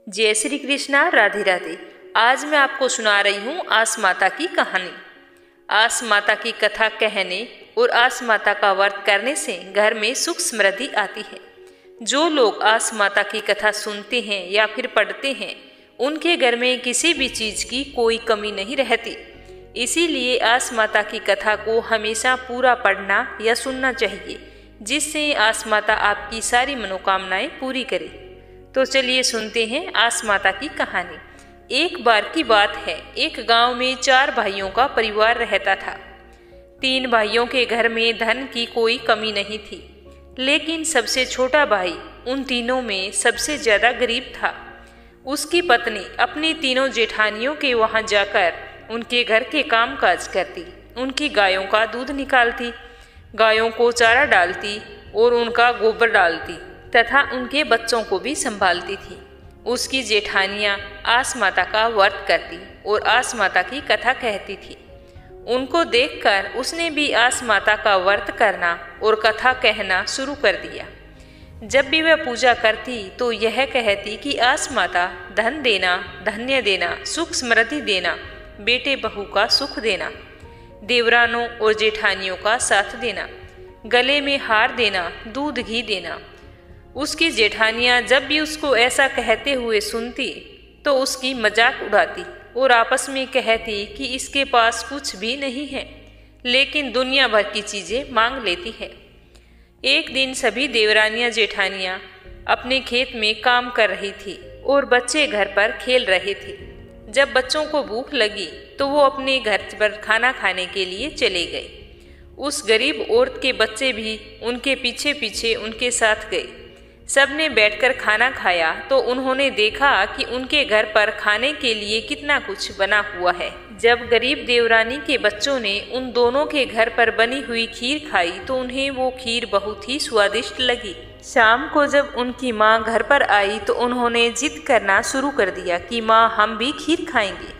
जय श्री कृष्णा, राधे राधे। आज मैं आपको सुना रही हूँ आस माता की कहानी। आस माता की कथा कहने और आस माता का व्रत करने से घर में सुख समृद्धि आती है। जो लोग आस माता की कथा सुनते हैं या फिर पढ़ते हैं, उनके घर में किसी भी चीज़ की कोई कमी नहीं रहती। इसीलिए आस माता की कथा को हमेशा पूरा पढ़ना या सुनना चाहिए, जिससे आस माता आपकी सारी मनोकामनाएं पूरी करे। तो चलिए सुनते हैं आस माता की कहानी। एक बार की बात है, एक गांव में 4 भाइयों का परिवार रहता था। 3 भाइयों के घर में धन की कोई कमी नहीं थी, लेकिन सबसे छोटा भाई उन तीनों में सबसे ज्यादा गरीब था। उसकी पत्नी अपनी तीनों जेठानियों के वहां जाकर उनके घर के काम काज करती, उनकी गायों का दूध निकालती, गायों को चारा डालती और उनका गोबर डालती तथा उनके बच्चों को भी संभालती थी। उसकी जेठानियां आस माता का व्रत करती और आस माता की कथा कहती थी। उनको देखकर उसने भी आस माता का व्रत करना और कथा कहना शुरू कर दिया। जब भी वह पूजा करती तो यह कहती कि आस माता धन देना, धन्य देना, सुख समृद्धि देना, बेटे बहू का सुख देना, देवरानों और जेठानियों का साथ देना, गले में हार देना, दूध घी देना। उसकी जेठानियां जब भी उसको ऐसा कहते हुए सुनती तो उसकी मजाक उड़ाती और आपस में कहती कि इसके पास कुछ भी नहीं है, लेकिन दुनिया भर की चीजें मांग लेती है। एक दिन सभी देवरानियां जेठानियां अपने खेत में काम कर रही थी और बच्चे घर पर खेल रहे थे। जब बच्चों को भूख लगी तो वो अपने घर पर खाना खाने के लिए चले गए। उस गरीब औरत के बच्चे भी उनके पीछे पीछे उनके साथ गए। सबने बैठकर खाना खाया तो उन्होंने देखा कि उनके घर पर खाने के लिए कितना कुछ बना हुआ है। जब गरीब देवरानी के बच्चों ने उन दोनों के घर पर बनी हुई खीर खाई तो उन्हें वो खीर बहुत ही स्वादिष्ट लगी। शाम को जब उनकी माँ घर पर आई तो उन्होंने जिद करना शुरू कर दिया कि माँ, हम भी खीर खाएंगे।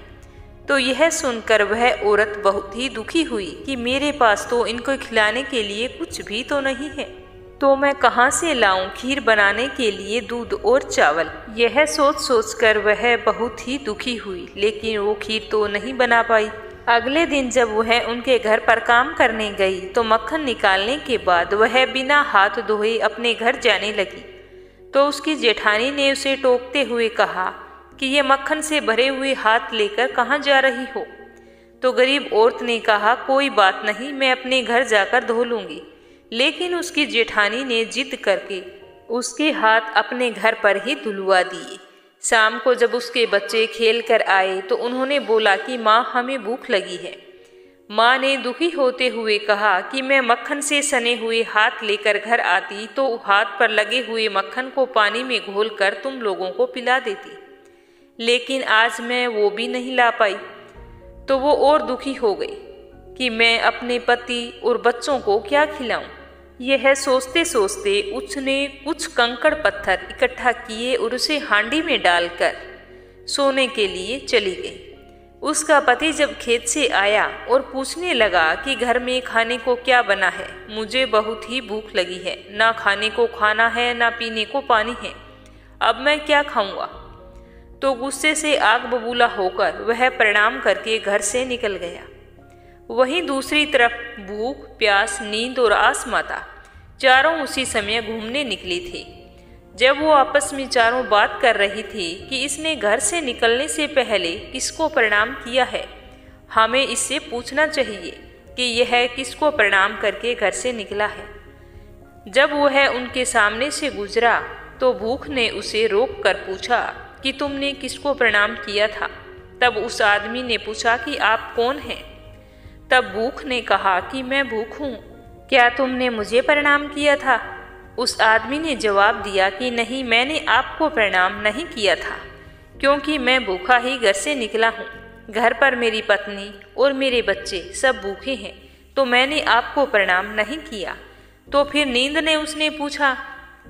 तो यह सुनकर वह औरत बहुत ही दुखी हुई कि मेरे पास तो इनको खिलाने के लिए कुछ भी तो नहीं है, तो मैं कहाँ से लाऊं खीर बनाने के लिए दूध और चावल। यह सोच सोचकर वह बहुत ही दुखी हुई, लेकिन वो खीर तो नहीं बना पाई। अगले दिन जब वह उनके घर पर काम करने गई तो मक्खन निकालने के बाद वह बिना हाथ धोए अपने घर जाने लगी। तो उसकी जेठानी ने उसे टोकते हुए कहा कि ये मक्खन से भरे हुए हाथ लेकर कहाँ जा रही हो। तो गरीब औरत ने कहा, कोई बात नहीं, मैं अपने घर जाकर धो लूंगी। लेकिन उसकी जेठानी ने जिद करके उसके हाथ अपने घर पर ही धुलवा दिए। शाम को जब उसके बच्चे खेल कर आए तो उन्होंने बोला कि माँ, हमें भूख लगी है। माँ ने दुखी होते हुए कहा कि मैं मक्खन से सने हुए हाथ लेकर घर आती तो हाथ पर लगे हुए मक्खन को पानी में घोलकर तुम लोगों को पिला देती, लेकिन आज मैं वो भी नहीं ला पाई। तो वो और दुखी हो गई कि मैं अपने पति और बच्चों को क्या खिलाऊं। यह सोचते सोचते उसने कुछ कंकड़ पत्थर इकट्ठा किए और उसे हांडी में डालकर सोने के लिए चली गई। उसका पति जब खेत से आया और पूछने लगा कि घर में खाने को क्या बना है, मुझे बहुत ही भूख लगी है, ना खाने को खाना है ना पीने को पानी है, अब मैं क्या खाऊंगा। तो गुस्से से आग बबूला होकर वह प्रणाम करके घर से निकल गया। वहीं दूसरी तरफ भूख, प्यास, नींद और आस माता चारों उसी समय घूमने निकली थी। जब वो आपस में चारों बात कर रही थी कि इसने घर से निकलने से पहले किसको प्रणाम किया है, हमें इससे पूछना चाहिए कि यह किसको प्रणाम करके घर से निकला है। जब वह उनके सामने से गुजरा तो भूख ने उसे रोक कर पूछा कि तुमने किसको प्रणाम किया था। तब उस आदमी ने पूछा कि आप कौन हैं। तब भूख ने कहा कि मैं भूख हूँ, क्या तुमने मुझे प्रणाम किया था। उस आदमी ने जवाब दिया कि नहीं, मैंने आपको प्रणाम नहीं किया था, क्योंकि मैं भूखा ही घर से निकला हूँ। घर पर मेरी पत्नी और मेरे बच्चे सब भूखे हैं, तो मैंने आपको प्रणाम नहीं किया। तो फिर नींद ने उसने पूछा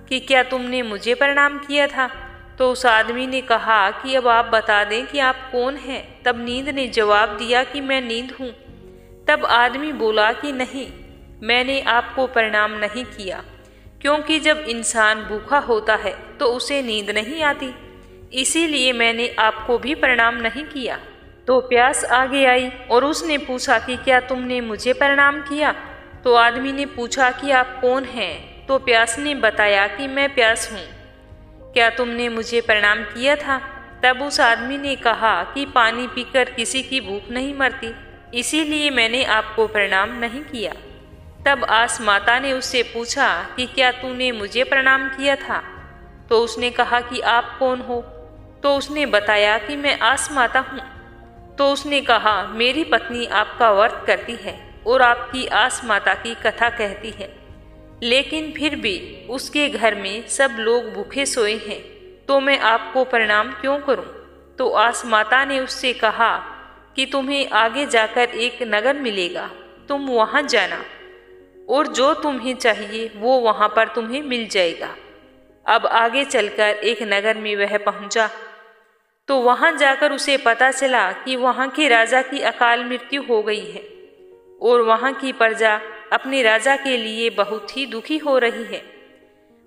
कि क्या तुमने मुझे प्रणाम किया था। तो उस आदमी ने कहा कि अब आप बता दें कि आप कौन हैं। तब नींद ने जवाब दिया कि मैं नींद हूँ। तब आदमी बोला कि नहीं, मैंने आपको प्रणाम नहीं किया, क्योंकि जब इंसान भूखा होता है तो उसे नींद नहीं आती, इसीलिए मैंने आपको भी प्रणाम नहीं किया। तो प्यास आगे आई और उसने पूछा कि क्या तुमने मुझे प्रणाम किया? तो आदमी ने पूछा कि आप कौन हैं? तो प्यास ने बताया कि मैं प्यास हूँ। क्या तुमने मुझे प्रणाम किया था? तब उस आदमी ने कहा कि पानी पीकर किसी की भूख नहीं मरती, इसीलिए मैंने आपको प्रणाम नहीं किया। तब आस माता ने उससे पूछा कि क्या तूने मुझे प्रणाम किया था? तो उसने कहा कि आप कौन हो? तो उसने बताया कि मैं आस माता हूँ। तो उसने कहा, मेरी पत्नी आपका व्रत करती है और आपकी आस माता की कथा कहती है, लेकिन फिर भी उसके घर में सब लोग भूखे सोए हैं, तो मैं आपको प्रणाम क्यों करूं? तो आस माता ने उससे कहा कि तुम्हें आगे जाकर एक नगर मिलेगा, तुम वहां जाना और जो तुम्हें चाहिए वो वहां पर तुम्हें मिल जाएगा। अब आगे चलकर एक नगर में वह पहुंचा, तो वहां जाकर उसे पता चला कि वहां के राजा की अकाल मृत्यु हो गई है और वहां की प्रजा अपने राजा के लिए बहुत ही दुखी हो रही है।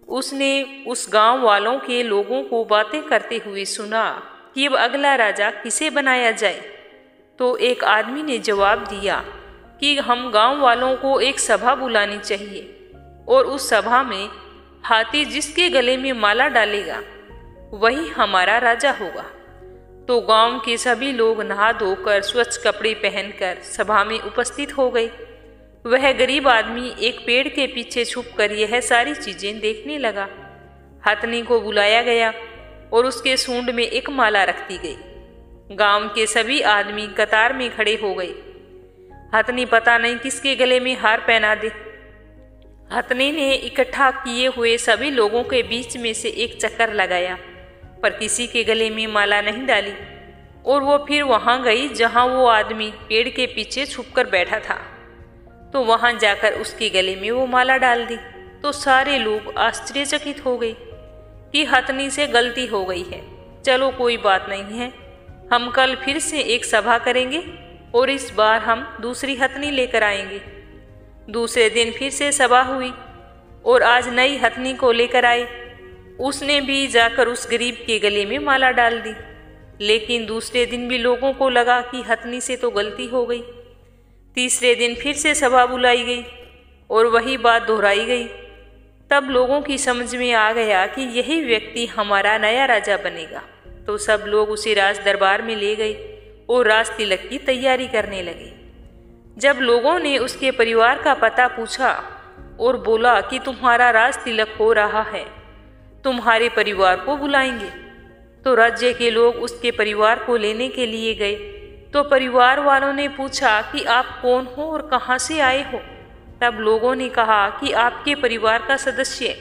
उसने उस गांव वालों के लोगों को बातें करते हुए सुना कि अब अगला राजा किसे बनाया जाए। तो एक आदमी ने जवाब दिया कि हम गांव वालों को एक सभा बुलानी चाहिए और उस सभा में हाथी जिसके गले में माला डालेगा वही हमारा राजा होगा। तो गांव के सभी लोग नहा धोकर स्वच्छ कपड़े पहनकर सभा में उपस्थित हो गए। वह गरीब आदमी एक पेड़ के पीछे छुपकर यह सारी चीजें देखने लगा। हथनी को बुलाया गया और उसके सूंड में एक माला रख दी गई। गांव के सभी आदमी कतार में खड़े हो गए। हथनी पता नहीं किसके गले में हार पहना दे। हथनी ने इकट्ठा किए हुए सभी लोगों के बीच में से एक चक्कर लगाया, पर किसी के गले में माला नहीं डाली और वो फिर वहां गई जहां वो आदमी पेड़ के पीछे छुपकर बैठा था। तो वहां जाकर उसके गले में वो माला डाल दी। तो सारे लोग आश्चर्यचकित हो गए कि हथनी से गलती हो गई है। चलो कोई बात नहीं है, हम कल फिर से एक सभा करेंगे और इस बार हम दूसरी हथनी लेकर आएंगे। दूसरे दिन फिर से सभा हुई और आज नई हथनी को लेकर आए। उसने भी जाकर उस गरीब के गले में माला डाल दी, लेकिन दूसरे दिन भी लोगों को लगा कि हथनी से तो गलती हो गई। तीसरे दिन फिर से सभा बुलाई गई और वही बात दोहराई गई। तब लोगों की समझ में आ गया कि यही व्यक्ति हमारा नया राजा बनेगा। तो सब लोग उसे राज दरबार में ले गए और राज तिलक की तैयारी करने लगे। जब लोगों ने उसके परिवार का पता पूछा और बोला कि तुम्हारा राज तिलक हो रहा है, तुम्हारे परिवार को बुलाएंगे, तो राज्य के लोग उसके परिवार को लेने के लिए गए। तो परिवार वालों ने पूछा कि आप कौन हो और कहाँ से आए हो? तब लोगों ने कहा कि आपके परिवार का सदस्य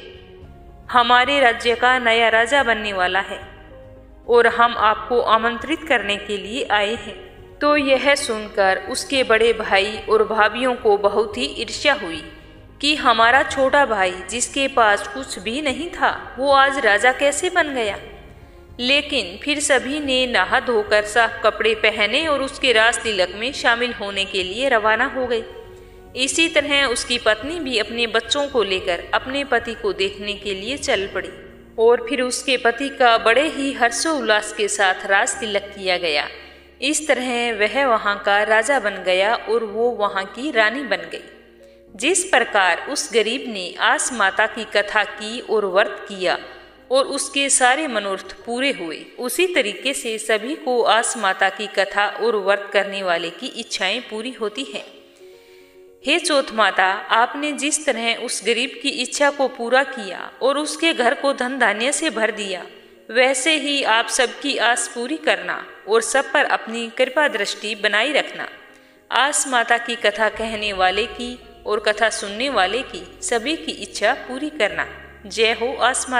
हमारे राज्य का नया राजा बनने वाला है और हम आपको आमंत्रित करने के लिए आए हैं। तो यह सुनकर उसके बड़े भाई और भाभियों को बहुत ही ईर्ष्या हुई कि हमारा छोटा भाई जिसके पास कुछ भी नहीं था वो आज राजा कैसे बन गया। लेकिन फिर सभी ने नहा धोकर साफ कपड़े पहने और उसके राज तिलक में शामिल होने के लिए रवाना हो गए। इसी तरह उसकी पत्नी भी अपने बच्चों को लेकर अपने पति को देखने के लिए चल पड़ी और फिर उसके पति का बड़े ही हर्षोल्लास के साथ राज तिलक किया गया। इस तरह वह वहां का राजा बन गया और वो वहां की रानी बन गई। जिस प्रकार उस गरीब ने आस माता की कथा की और व्रत किया और उसके सारे मनोरथ पूरे हुए, उसी तरीके से सभी को आस माता की कथा और व्रत करने वाले की इच्छाएं पूरी होती हैं। हे चौथ माता, आपने जिस तरह उस गरीब की इच्छा को पूरा किया और उसके घर को धन धान्य से भर दिया, वैसे ही आप सबकी आस पूरी करना और सब पर अपनी कृपा दृष्टि बनाई रखना। आस माता की कथा कहने वाले की और कथा सुनने वाले की सभी की इच्छा पूरी करना। जय हो आस माता।